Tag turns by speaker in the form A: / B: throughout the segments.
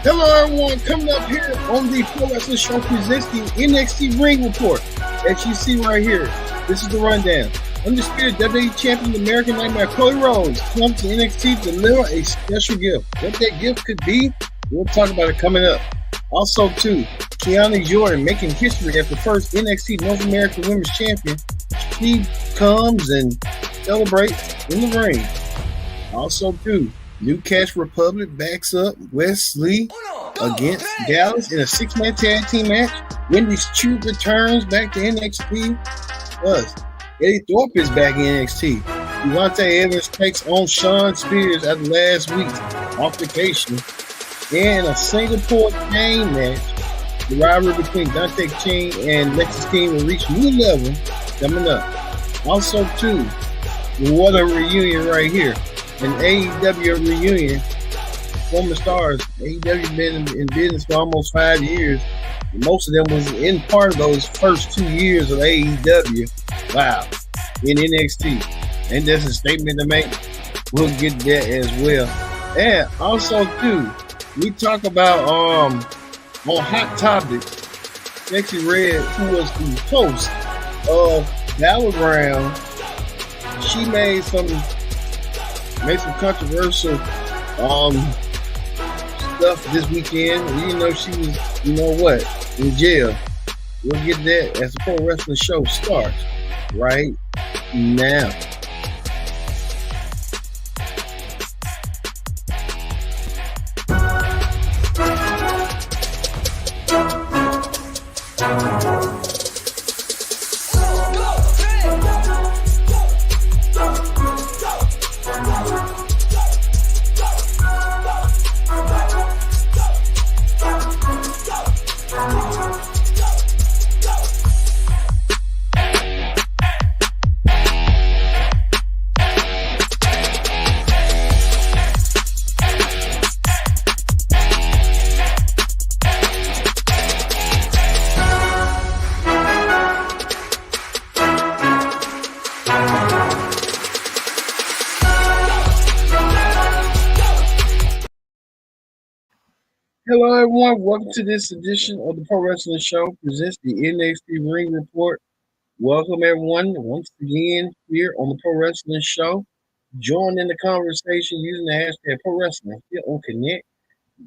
A: Hello, everyone. Coming up here on the Pro Wrestling Show presents the NXT Ring Report. As you see right here, this is the rundown. Undisputed WWE Champion American Nightmare Cody Rhodes comes to NXT to deliver a special gift. What that gift could be, we'll talk about it coming up. Also, too, Kiana Jordan making history as the first NXT North American Women's Champion. She comes and celebrates in the ring. Also, too, New Cash Republic backs up Wesley against Dallas in a six-man tag team match. Wendy's Chute returns back to NXT. Plus, Eddie Thorpe is back in NXT. Devontae Evans takes on Shawn Spears after last week's altercation. And a Singapore chain match. The rivalry between Dante King and Lexis King will reach new level coming up. Also, too, what a reunion right here. An AEW reunion. Former stars. AEW been in business for almost 5 years. And most of them was in part of those first 2 years of AEW. Wow. In NXT. And that's a statement to make. We'll get that as well. And also, too, we talk about on Hot Topics, Sexy Red, who was the host of Battleground. She made some controversial stuff this weekend. Even though she was, in jail. We'll get that as the Pro Wrestling Show starts right now. Hello, everyone. Welcome to this edition of the Pro Wrestling Show presents the NXT Ring Report. Welcome, everyone, once again here on the Pro Wrestling Show. Join in the conversation using the hashtag Pro Wrestling here on Connect.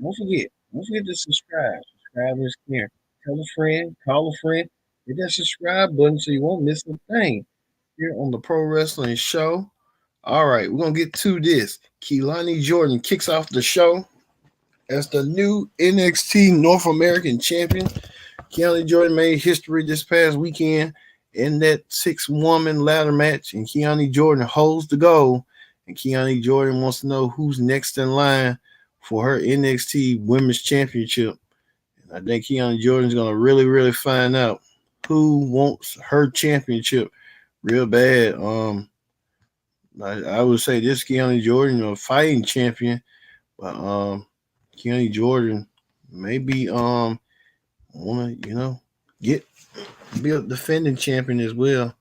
A: Don't forget to subscribe. Subscribe is here. Tell a friend, call a friend, hit that subscribe button so you won't miss a thing here on the Pro Wrestling Show. All right, we're going to get to this. Keilani Jordan kicks off the show as the new NXT North American champion. Keilani Jordan made history this past weekend in that 6-woman ladder match, and Keilani Jordan holds the gold. And Keilani Jordan wants to know who's next in line for her NXT Women's Championship. And I think Keilani Jordan's going to really, really find out who wants her championship real bad. I would say this Keilani Jordan, a fighting champion, but Keilani Jordan maybe wanna be a defending champion as well.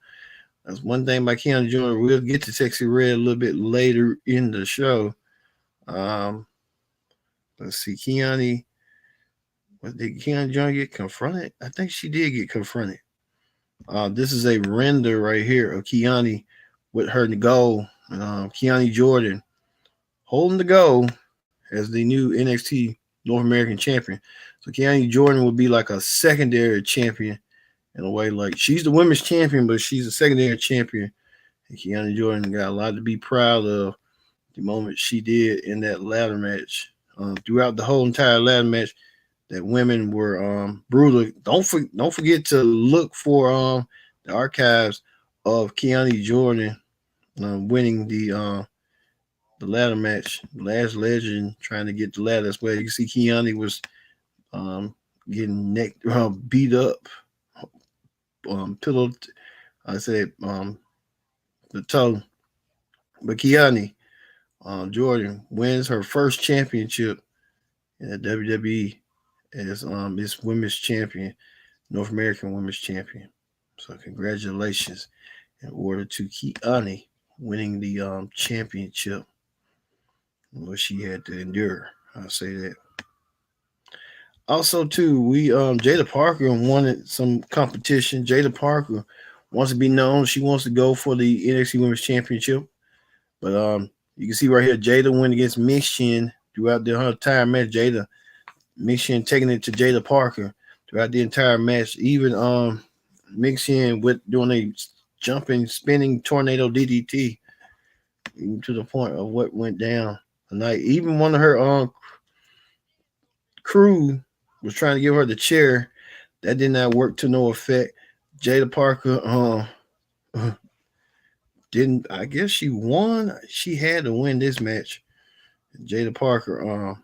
A: That's one thing by Keilani Jordan. We'll get to Sexy Red a little bit later in the show. Let's see, Keilani. Did Keilani Jordan get confronted? I think she did get confronted. This is a render right here of Keilani with her goal. Keilani Jordan holding the goal as the new NXT North American champion. So Keilani Jordan will be like a secondary champion in a way. Like, she's the women's champion, but she's a secondary champion. And Keilani Jordan got a lot to be proud of the moment she did in that ladder match. Throughout the whole entire ladder match, that women were brutal. Don't forget to look for the archives of Keilani Jordan winning the ladder match, Last Legend, trying to get the ladder as well. You can see Keilani was getting beat up, pillowed. I said the toe, but Keilani Jordan wins her first championship in the WWE as this women's champion, North American women's champion. So congratulations in order to Keilani winning the championship. What she had to endure, I'll say that. Also, too, we Jada Parker wanted some competition. Jada Parker wants to be known. She wants to go for the NXT Women's Championship. But you can see right here, Jada went against Mission throughout the her entire match. Jada Mission taking it to Jada Parker throughout the entire match. Even Mission with doing a jumping, spinning tornado DDT, even to the point of what went down tonight. Even one of her crew was trying to give her the chair. That did not work to no effect. Jada Parker didn't. I guess she won. She had to win this match. Jada Parker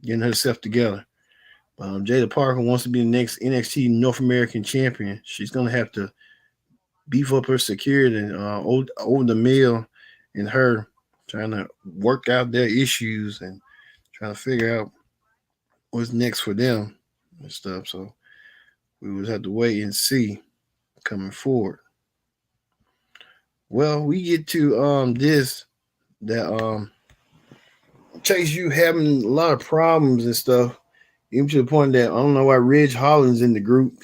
A: getting herself together. Jada Parker wants to be the next NXT North American champion. She's gonna have to beef up her security and over the mill and her trying to work out their issues and trying to figure out what's next for them and stuff. So we would have to wait and see coming forward. Well, we get to this that Chase, you having a lot of problems and stuff, even to the point that I don't know why Ridge Holland's in the group.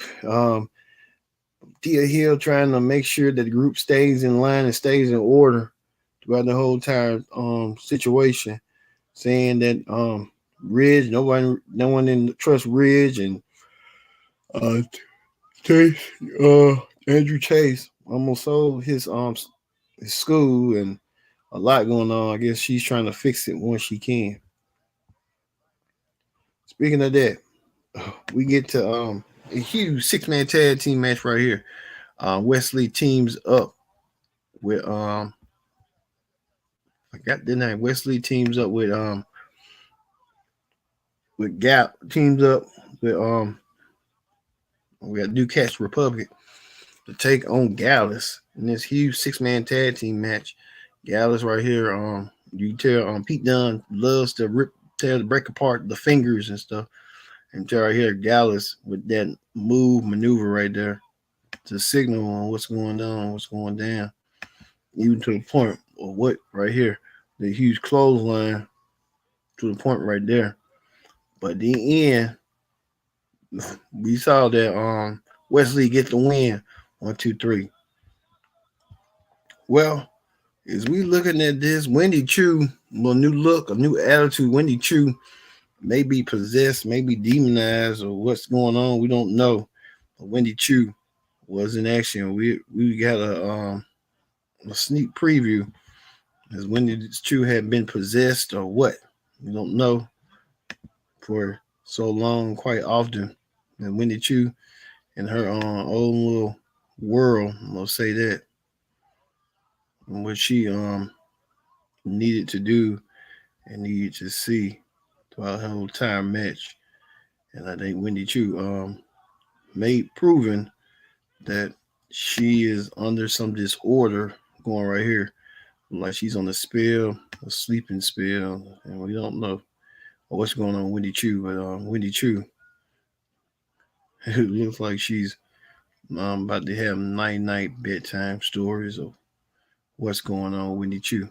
A: Tia Hill trying to make sure that the group stays in line and stays in order throughout the whole entire situation, saying that Ridge, no one didn't trust Ridge and uh, Chase, Andrew Chase almost sold his school and a lot going on. I guess she's trying to fix it once she can. Speaking of that, we get to a huge 6-man tag team match right here. Wesley teams up with I got the name. Wesley teams up with Gap teams up with we got Newcastle Republic to take on Gallus in this huge 6-man tag team match. Gallus right here, you tell Pete Dunne loves to break apart the fingers and stuff. And tell right here, Gallus with that maneuver right there to signal on what's going on, what's going down. Even to the point of what right here, the huge clothesline to the point right there. But the end, we saw that Wesley get the win. 1, 2, 3. Well, as we looking at this, Wendy Chu, a new look, a new attitude. Wendy Chu may be possessed, may be demonized, or what's going on. We don't know. But Wendy Chu was in action. We got a sneak preview as Wendy Chu had been possessed or what. We don't know for so long, quite often. And Wendy Chu in her own little world, I'm gonna say that. And what she needed to do and needed to see throughout her whole entire match. And I think Wendy Chu made proven that she is under some disorder going right here. Like she's on a spell, a sleeping spell, and we don't know what's going on with Wendy Chu. But Wendy Chu, it looks like she's about to have night bedtime stories of what's going on with Wendy Chu.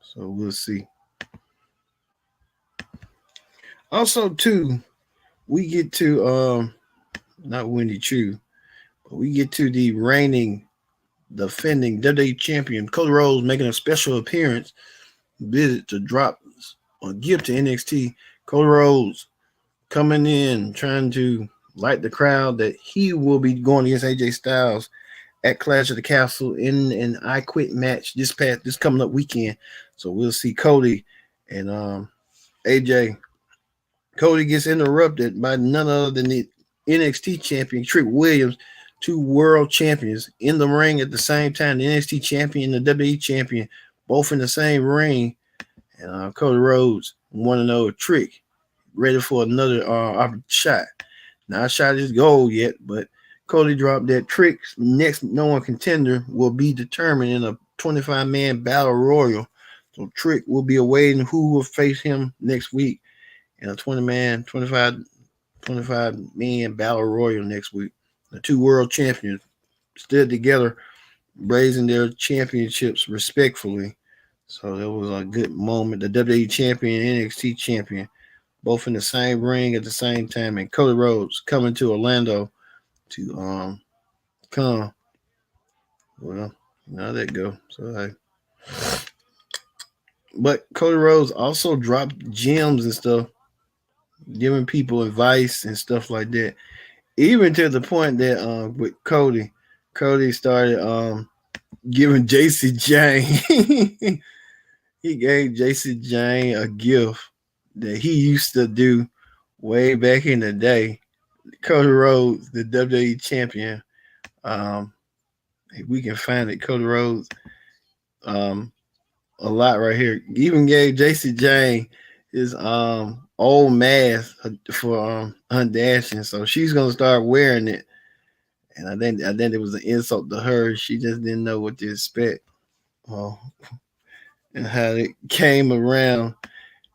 A: So we'll see. Also, too, we get to not Wendy Chu, but we get to the reigning, defending WWE champion Cody Rhodes making a special appearance, visit to drop a gift to NXT. Cody Rhodes coming in, trying to light the crowd that he will be going against AJ Styles at Clash of the Castle in an I Quit match this coming up weekend. So we'll see Cody and AJ. Cody gets interrupted by none other than the NXT champion Trick Williams, 2 world champions in the ring at the same time. The NXT champion and the WWE champion both in the same ring. And Cody Rhodes want to know Trick ready for another shot. Not shot his goal yet, but Cody dropped that Trick's next known contender will be determined in a 25-man battle royal. So Trick will be awaiting who will face him next week in a 25-man battle royal next week. The 2 world champions stood together, raising their championships respectfully. So that was a good moment. The WWE champion and NXT champion both in the same ring at the same time, and Cody Rhodes coming to Orlando to come. Well, now that go. So but Cody Rhodes also dropped gems and stuff, giving people advice and stuff like that. Even to the point that with Cody started giving JC Jane. He gave JC Jane a gift that he used to do way back in the day. Cody Rhodes, the WWE champion. If we can find it, Cody Rhodes, a lot right here. Even gave JC Jane his old mask for her dashing, so she's gonna start wearing it. And I think it was an insult to her. She just didn't know what to expect. Oh, and how it came around,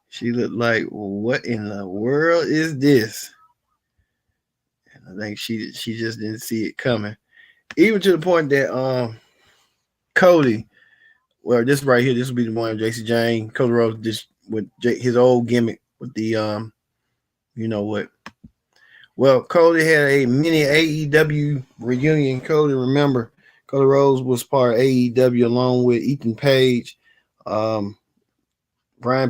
A: she looked like, well, what in the world is this? And I think she just didn't see it coming. Even to the point that Cody, well, this right here, this will be the one JC Jane, Cody Rhodes, just with his old gimmick with the you know what? Well, Cody had a mini AEW reunion. Cody, remember, Cody Rhodes was part of AEW along with Ethan Page, Brian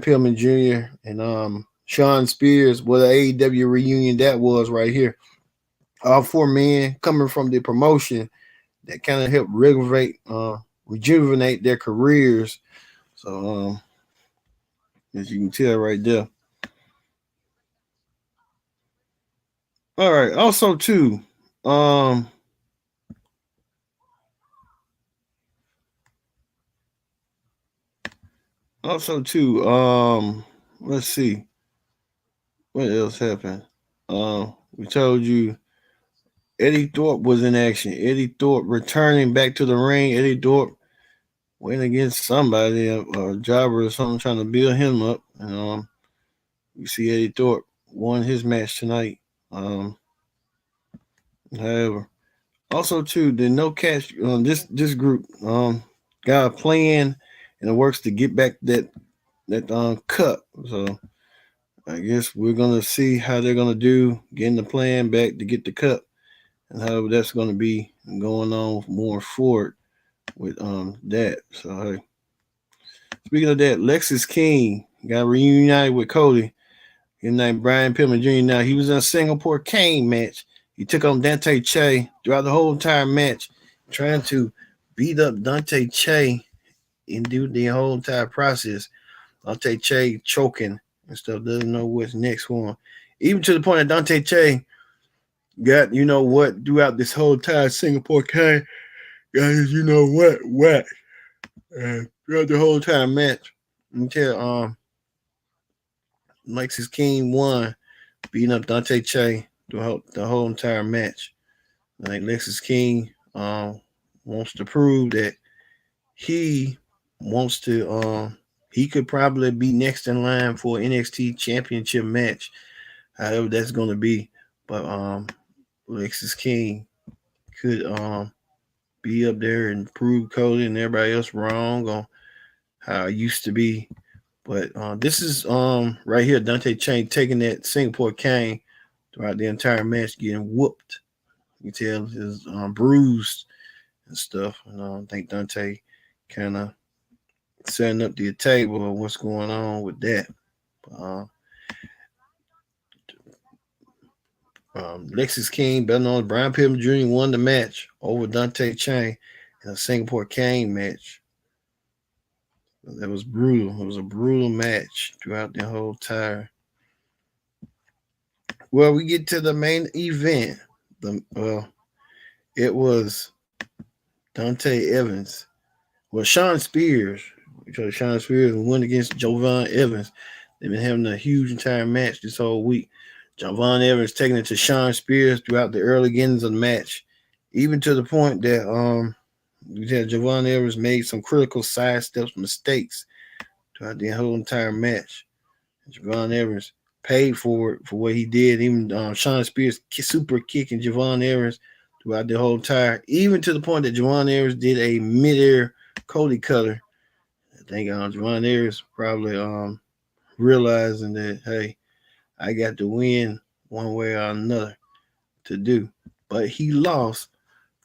A: Pillman Jr., and Sean Spears. What an AEW reunion that was right here. All four men coming from the promotion that kind of helped rejuvenate their careers. So, as you can tell right there. All right. Also, too, let's see what else happened. We told you Eddie Thorpe was in action. Eddie Thorpe returning back to the ring. Eddie Thorpe went against somebody, a jobber or something, trying to build him up. And you see Eddie Thorpe won his match tonight. However, also too, the no catch this group got a plan and it works to get back that cup. So I guess we're gonna see how they're gonna do getting the plan back to get the cup, and how that's gonna be going on more forward with that. So hey, speaking of that, Lexis King got reunited with Cody. His name Brian Pillman Jr. Now he was in a Singapore Cane match. He took on Dante Che throughout the whole entire match, trying to beat up Dante Che and do the whole entire process. Dante Che choking and stuff, doesn't know what's next for him. Even to the point that Dante Che got, you know what, throughout this whole entire Singapore Cane, guys, you know what, throughout the whole entire match until Lexis King won, beating up Dante Che the whole entire match. I think Lexis King wants to prove that he wants to he could probably be next in line for an NXT championship match, however that's going to be. But Lexis King could be up there and prove Cody and everybody else wrong on how it used to be. But this is right here, Dante Che taking that Singapore Cane throughout the entire match, getting whooped. You tell his bruised and stuff. And I think Dante kind of setting up the table of what's going on with that. Lexis King, better known as Brian Pillman Jr., won the match over Dante Che in a Singapore Cane match. That was brutal. It was a brutal match throughout the whole time. Well, we get to the main event. It was Dante Evans. Well, Sean Spears. Because Sean Spears went against Jovan Evans. They've been having a huge entire match this whole week. Jovan Evans taking it to Sean Spears throughout the early innings of the match, even to the point that Jovan Evans made some critical sidesteps mistakes throughout the whole entire match. Jovan Evans paid for it for what he did. Even Sean Spears super kicking Jovan Evans throughout the whole entire, even to the point that Jovan Evans did a midair Cody cutter. I think Jovan Evans probably realizing that, hey, I got to win one way or another to do. But he lost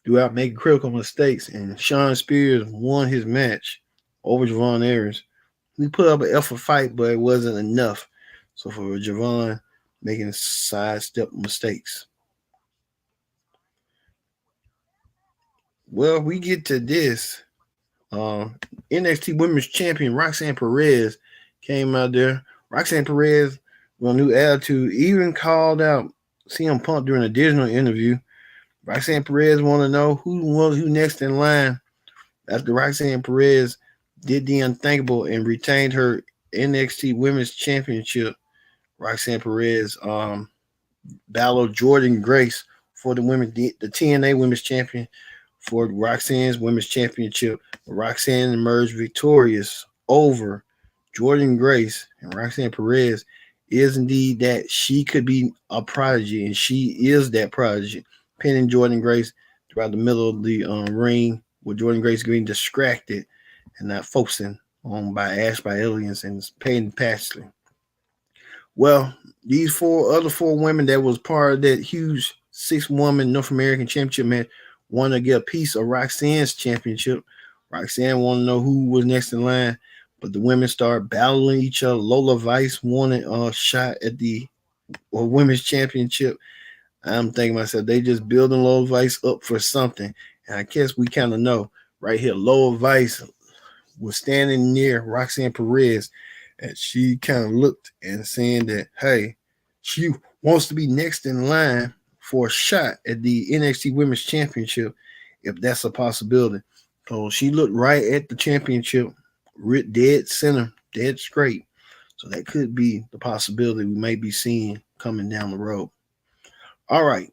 A: throughout making critical mistakes, and Sean Spears won his match over Javon Ayers. He put up an effort fight, but it wasn't enough. So for Javon making sidestep mistakes. Well, we get to this. NXT Women's Champion Roxanne Perez came out there. Roxanne Perez, with a new attitude, even called out CM Punk during a digital interview. Roxanne Perez want to know who next in line after Roxanne Perez did the unthinkable and retained her NXT Women's Championship. Roxanne Perez battled Jordan Grace for the TNA Women's Champion for Roxanne's Women's Championship. Roxanne emerged victorious over Jordan Grace, and Roxanne Perez is indeed that she could be a prodigy, and she is that prodigy, pinning Jordan Grace throughout the middle of the ring, with Jordan Grace getting distracted and not focusing on by Ash by Aliens and Peyton Pashley. Well, these four women that was part of that huge 6-woman North American Championship match want to get a piece of Roxanne's championship. Roxanne want to know who was next in line, but the women start battling each other. Lola Vice wanted a shot at the women's championship. I'm thinking myself, they just building Lola Vice up for something. And I guess we kind of know right here, Lola Vice was standing near Roxanne Perez, and she kind of looked and saying that, hey, she wants to be next in line for a shot at the NXT Women's Championship, if that's a possibility. So she looked right at the championship, dead center, dead straight. So that could be the possibility we may be seeing coming down the road. All right,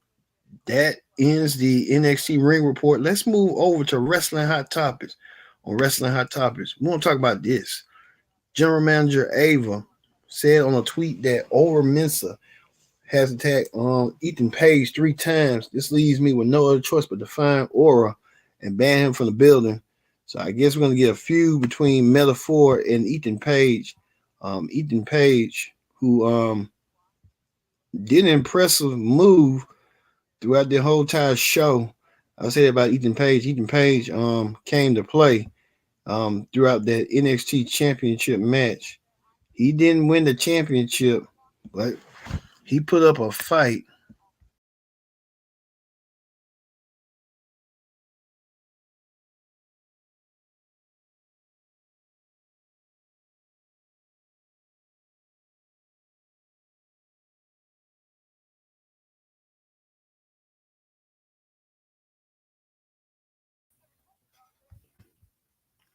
A: that ends the NXT Ring Report. Let's move over to Wrestling Hot Topics. On Wrestling Hot Topics, we want to talk about this. General Manager Ava said on a tweet that Over Mensa has attacked Ethan Page 3 times. This leaves me with no other choice but to find Aura and ban him from the building. So I guess we're going to get a feud between Metaphor and Ethan Page. Ethan Page, who did an impressive move throughout the whole entire show. I said about Ethan Page. Ethan Page came to play throughout that NXT Championship match. He didn't win the championship, but he put up a fight.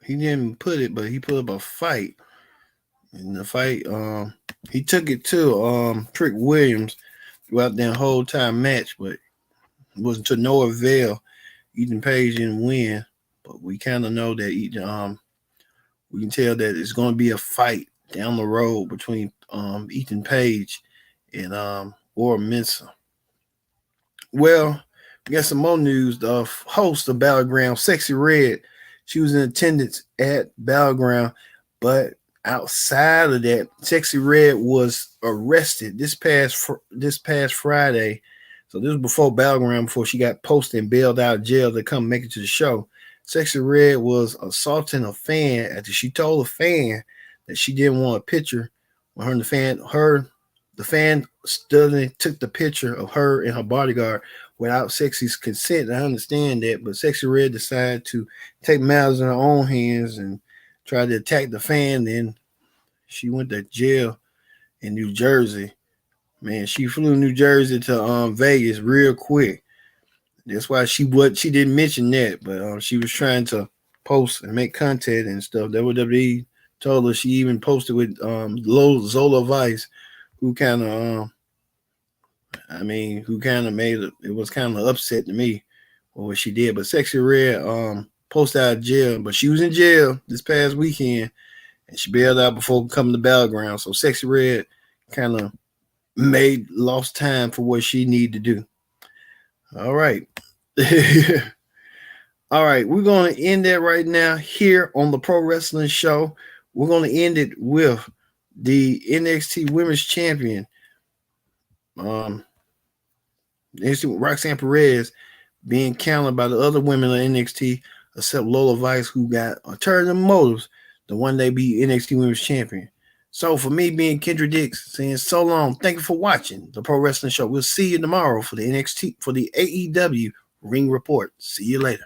A: He didn't put it, but he put up a fight. In the fight, he took it to Trick Williams throughout that whole time match, but it wasn't to no avail. Ethan Page didn't win, but we kind of know that we can tell that it's going to be a fight down the road between Ethan Page and Aura Mensa. Well, we got some more news. The host of Battleground, Sexy Red, she was in attendance at Battleground, but outside of that, Sexy Red was arrested this past Friday. So this was before Battleground, before she got posted and bailed out of jail to come make it to the show. Sexy Red was assaulting a fan after she told a fan that she didn't want a picture with her and the fan suddenly took the picture of her and her bodyguard without Sexy's consent. I understand that, but Sexy Red decided to take matters in her own hands and tried to attack the fan. Then she went to jail in New Jersey. Man, she flew New Jersey to Vegas real quick. That's why she didn't mention that, but she was trying to post and make content and stuff. WWE told her. She even posted with Zola Vice, who kind of made it was kind of upset to me for what she did. But Sexy Red posted out of jail, but she was in jail this past weekend, and she bailed out before coming to Battleground. So Sexy Red kind of lost time for what she needed to do. All right. All right, we're going to end that right now here on the Pro Wrestling Show. We're going to end it with the NXT Women's Champion, Roxanne Perez being counted by the other women of NXT, except Lola Vice, who got alternative motives to one day be NXT Women's Champion. So for me, being Kendra Dix, saying so long, thank you for watching the Pro Wrestling Show. We'll see you tomorrow for the AEW Ring Report. See you later.